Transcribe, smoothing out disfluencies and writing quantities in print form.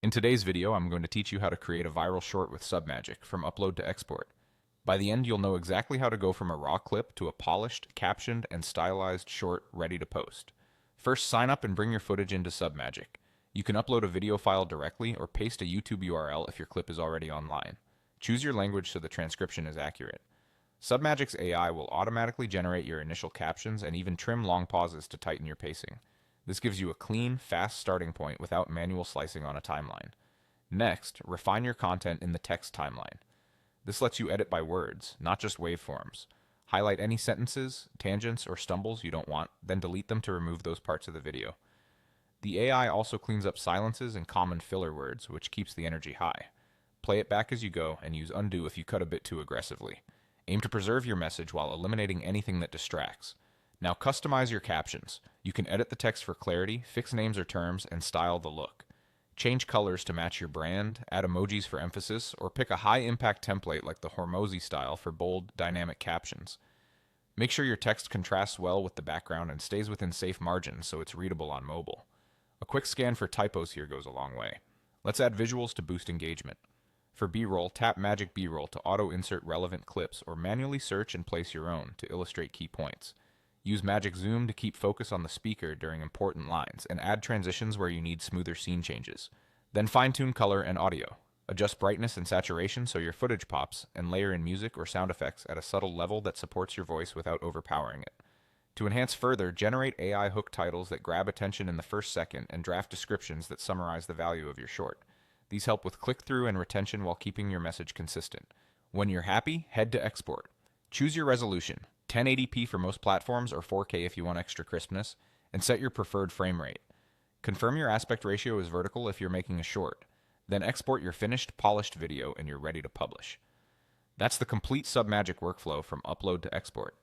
In today's video, I'm going to teach you how to create a viral short with Submagic from upload to export. By the end, you'll know exactly how to go from a raw clip to a polished, captioned, and stylized short ready to post. First, sign up and bring your footage into Submagic. You can upload a video file directly or paste a YouTube URL if your clip is already online. Choose your language so the transcription is accurate. Submagic's AI will automatically generate your initial captions and even trim long pauses to tighten your pacing. This gives you a clean, fast starting point without manual slicing on a timeline. Next, refine your content in the text timeline. This lets you edit by words, not just waveforms. Highlight any sentences, tangents, or stumbles you don't want, then delete them to remove those parts of the video. The AI also cleans up silences and common filler words, which keeps the energy high. Play it back as you go and use undo if you cut a bit too aggressively. Aim to preserve your message while eliminating anything that distracts. Now customize your captions. You can edit the text for clarity, fix names or terms, and style the look. Change colors to match your brand, add emojis for emphasis, or pick a high-impact template like the Hormozy style for bold, dynamic captions. Make sure your text contrasts well with the background and stays within safe margins so it's readable on mobile. A quick scan for typos here goes a long way. Let's add visuals to boost engagement. For B-roll, tap Magic B-roll to auto-insert relevant clips or manually search and place your own to illustrate key points. Use Magic Zoom to keep focus on the speaker during important lines and add transitions where you need smoother scene changes. Then fine-tune color and audio. Adjust brightness and saturation so your footage pops, and layer in music or sound effects at a subtle level that supports your voice without overpowering it. To enhance further, generate AI hook titles that grab attention in the first second and draft descriptions that summarize the value of your short. These help with click-through and retention while keeping your message consistent. When you're happy, head to export. Choose your resolution, 1080p for most platforms or 4K if you want extra crispness, and set your preferred frame rate. Confirm your aspect ratio is vertical if you're making a short. Then export your finished, polished video and you're ready to publish. That's the complete Submagic workflow from upload to export.